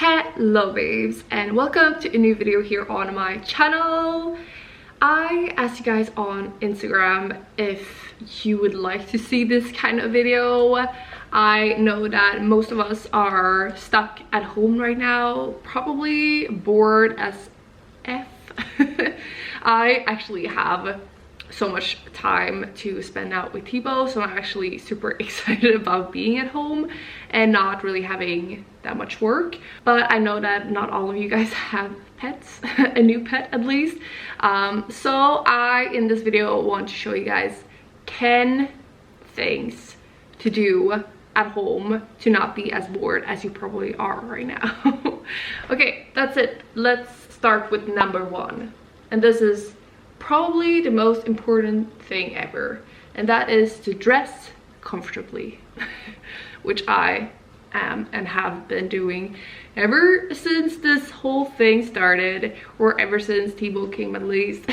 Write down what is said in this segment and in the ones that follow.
Hello babes, and welcome to a new video here on my channel. I asked you guys on Instagram if you would like to see this kind of video. I know that most of us are stuck at home right now, probably bored as F. I actually have so much time to spend out with Thibo, so I'm actually super excited about being at home and not really having that much work. But I know that not all of you guys have pets, a new pet at least. So I, in this video, want to show you guys 10 things to do at home to not be as bored as you probably are right now. Okay, that's it. Let's start with number one. And this is probably the most important thing ever, and that is to dress comfortably. Which I am and have been doing ever since this whole thing started, or ever since Thibo came at least.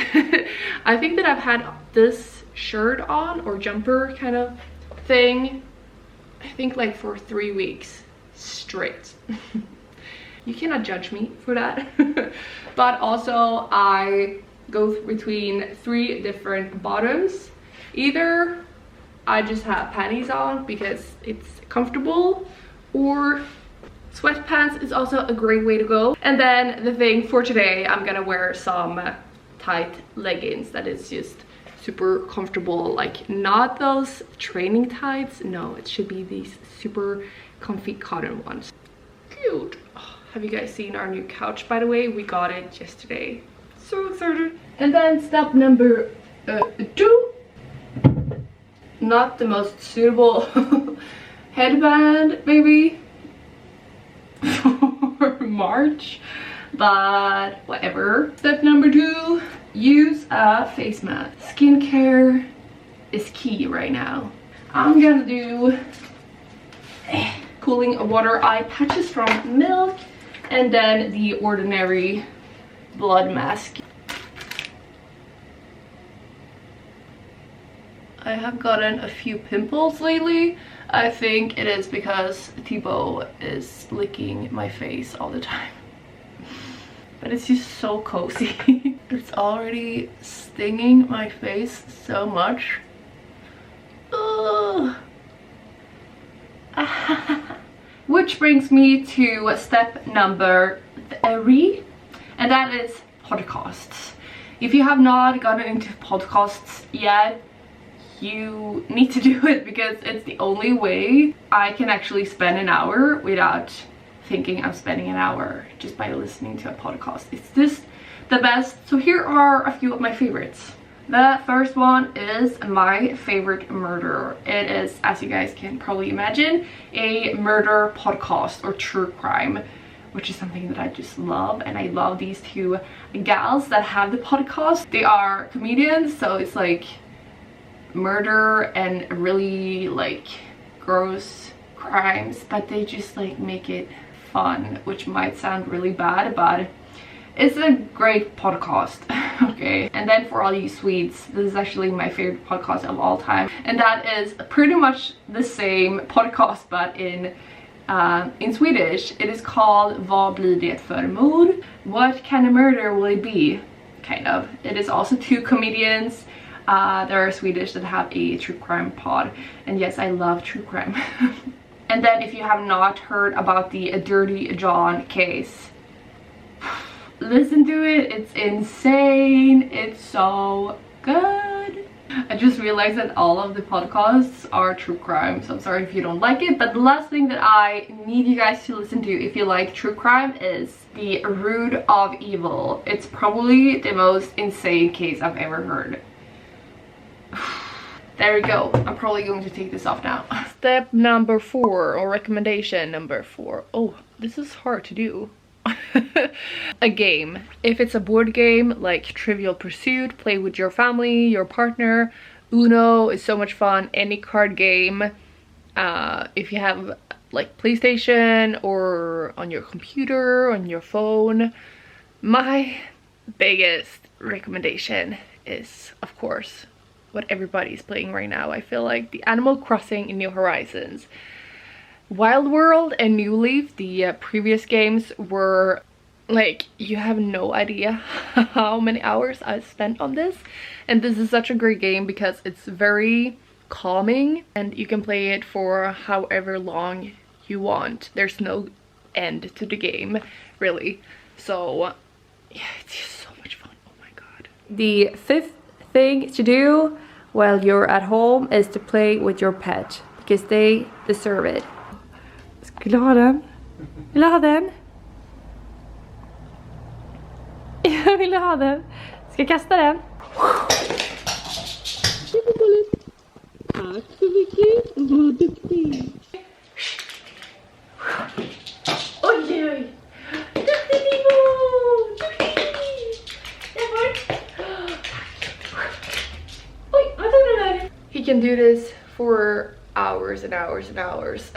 I think that I've had this shirt on, or jumper kind of thing, I think like for 3 weeks straight. You cannot judge me for that. But also I go between 3 different bottoms. Either I just have panties on because it's comfortable, or sweatpants is also a great way to go. And then the thing for today, I'm gonna wear some tight leggings that is just super comfortable, like not those training tights. No, it should be these super comfy cotton ones. Cute. Oh, have you guys seen our new couch, by the way? We got it yesterday. So excited. And then step number 2, not the most suitable headband maybe for March, but whatever. Step number 2, use a face mask. Skincare is key right now. I'm gonna do cooling water eye patches from Milk, and then the ordinary blood mask. I have gotten a few pimples lately. I think it is because Thibo is licking my face all the time. But it's just so cozy. It's already stinging my face so much. Ugh. Which brings me to step number 3. And that is podcasts. If you have not gotten into podcasts yet, you need to do it, because it's the only way I can actually spend an hour without thinking I'm spending an hour, just by listening to a podcast. It's just the best. So here are a few of my favorites. The first one is my favorite murder. It is, as you guys can probably imagine, a murder podcast or true crime, which is something that I just love. And I love these 2 gals that have the podcast. They are comedians, so it's like murder and really like gross crimes, but they just like make it fun, which might sound really bad, but it's a great podcast. Okay, and then for all you Swedes, this is actually my favorite podcast of all time, and that is pretty much the same podcast but in Swedish. It is called Vad blir det för mord? What kind of murder will it be? Kind of. It is also 2 comedians. There are Swedish that have a true crime pod, and yes, I love true crime. And then if you have not heard about the Dirty John case, listen to it. It's insane. It's so good. I just realized that all of the podcasts are true crime, so I'm sorry if you don't like it. But the last thing that I need you guys to listen to if you like true crime is the Root of Evil. It's probably the most insane case I've ever heard. There we go. I'm probably going to take this off now. Step number 4, or recommendation number 4. Oh, this is hard to do. A game. If it's a board game like Trivial Pursuit, play with your family, your partner. Uno is so much fun. Any card game. If you have like PlayStation, or on your computer, on your phone. My biggest recommendation is, of course, what everybody's playing right now. I feel like the Animal Crossing in New Horizons. Wild World and New Leaf, the previous games, were like, you have no idea how many hours I spent on this. And this is such a great game because it's very calming and you can play it for however long you want. There's no end to the game, really. So yeah, it's just so much fun. Oh my god. The fifth thing to do while you're at home is to play with your pet, because they deserve it. Vill du ha den? Vill du ha den? Jag vill ha den. Ska jag kasta den? Tack så mycket. Vad duktig. Oj, oj. Duktig Thibo! Oj, vad tog du där? He can do this for hours and hours and hours.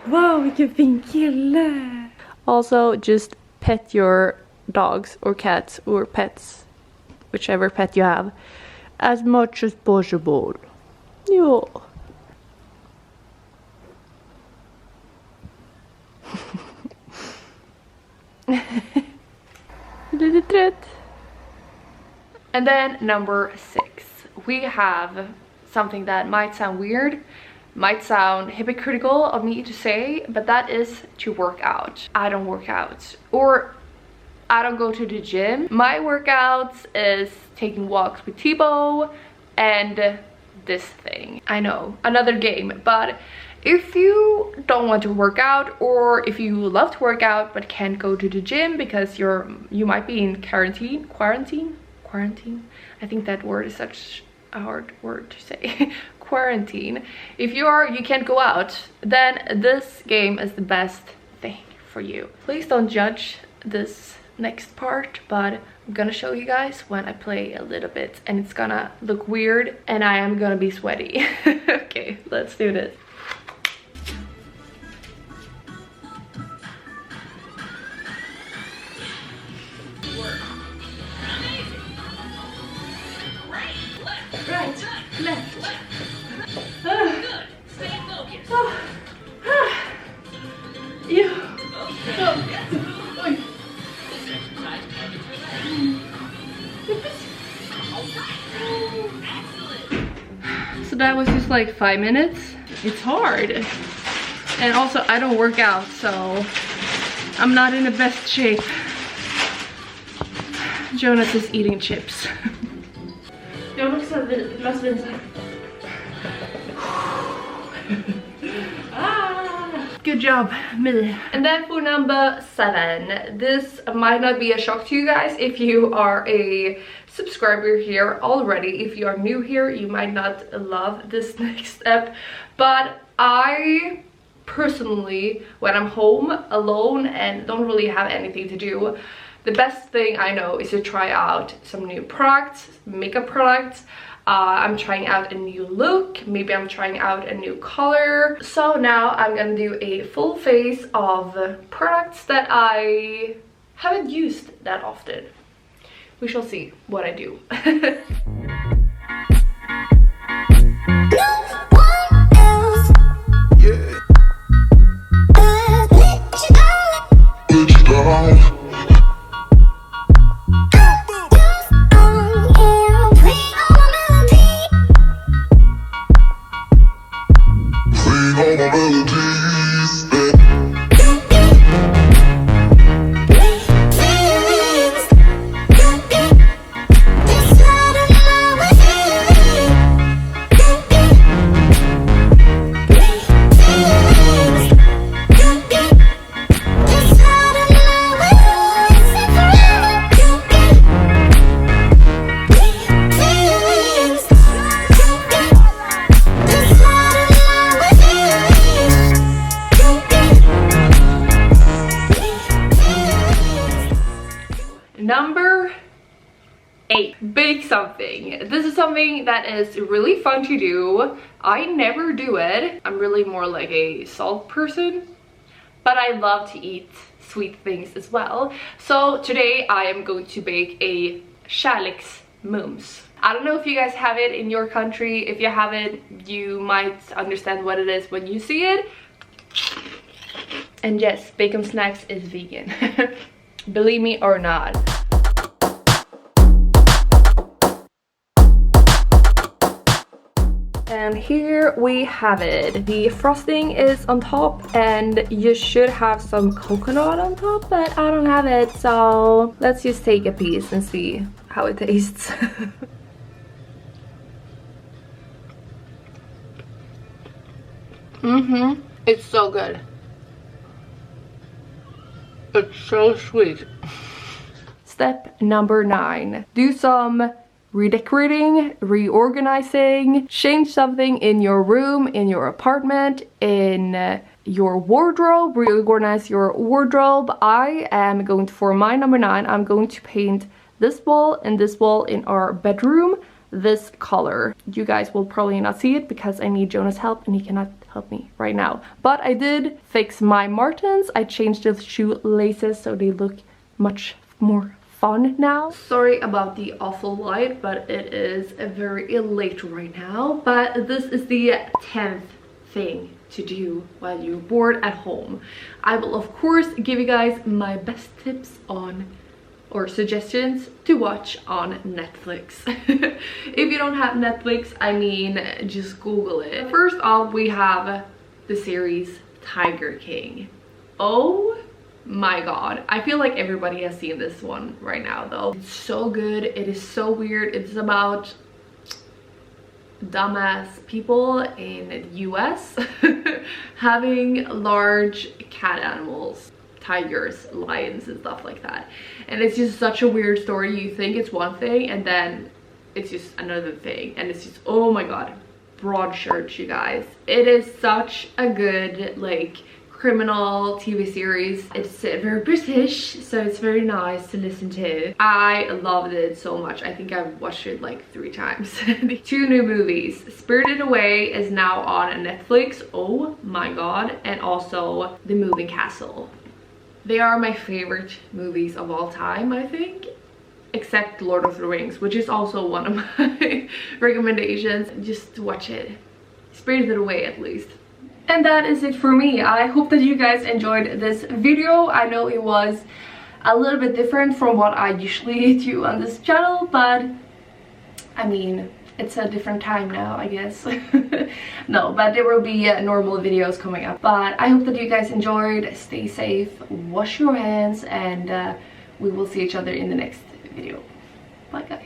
Wow, vilken fin kille. Also, just pet your dogs or cats or pets, whichever pet you have, as much as possible. Ja. Lite trött. And then number 6, we have something that might sound weird, might sound hypocritical of me to say, but that is to work out. I don't work out, or I don't go to the gym. My workouts is taking walks with Thibo and this thing. I know, another game, but if you don't want to work out, or if you love to work out but can't go to the gym because you might be in quarantine. I think that word is such a hard word to say. Quarantine. If you can't go out, then this game is the best thing for you. Please don't judge this next part, but I'm gonna show you guys when I play a little bit, and it's gonna look weird and I am gonna be sweaty. Okay, let's do this. Right, left. Good. Stay focused. Yeah. So that was just like 5 minutes. It's hard. And also I don't work out, so I'm not in the best shape. Jonas is eating chips. Jag vill också ha ett glas vin så här. Good job, me. And then for number 7, this might not be a shock to you guys if you are a subscriber here already. If you are new here, you might not love this next step, but I personally, when I'm home alone and don't really have anything to do, the best thing I know is to try out some new products, makeup products. I'm trying out a new look, maybe I'm trying out a new color. So now I'm gonna do a full face of products that I haven't used that often. We shall see what I do. Number 8, bake something. This is something that is really fun to do. I never do it. I'm really more like a salt person, but I love to eat sweet things as well. So today I am going to bake a kärleksmums. I don't know if you guys have it in your country. If you have it, you might understand what it is when you see it. And yes, Bacon Snacks is vegan. Believe me or not. And here we have it. The frosting is on top and you should have some coconut on top, but I don't have it, so let's just take a piece and see how it tastes. It's so good. It's so sweet. Step number 9. Do some redecorating, reorganizing, change something in your room, in your apartment, in your wardrobe, reorganize your wardrobe. I am going to, for my number 9, I'm going to paint this wall and this wall in our bedroom this color. You guys will probably not see it because I need Jonas' help and he cannot help me right now. But I did fix my Martens. I changed the shoelaces so they look much more fun now. Sorry about the awful light, but it is very late right now. But this is the 10th thing to do while you're bored at home. I will of course give you guys my best tips on or suggestions to watch on Netflix. If you don't have Netflix, I mean, just Google it. First off, we have the series Tiger King. Oh my god, I feel like everybody has seen this one right now though. It's so good, it is so weird. It's about dumbass people in the US having large cat animals, tigers, lions and stuff like that, and it's just such a weird story. You think it's one thing and then it's just another thing, and it's just, oh my god, Broadchurch, you guys. It is such a good like criminal TV series. It's very British, so it's very nice to listen to. I loved it so much. I think I've watched it like 3 times. The 2 new movies. Spirited Away is now on Netflix. Oh my god. And also The Moving Castle. They are my favorite movies of all time, I think. Except Lord of the Rings, which is also one of my recommendations. Just watch it. Spirited Away at least. And that is it for me. I hope that you guys enjoyed this video. I know it was a little bit different from what I usually do on this channel, but I mean, it's a different time now, I guess. No, but there will be normal videos coming up. But I hope that you guys enjoyed. Stay safe, wash your hands, and we will see each other in the next video. Bye guys.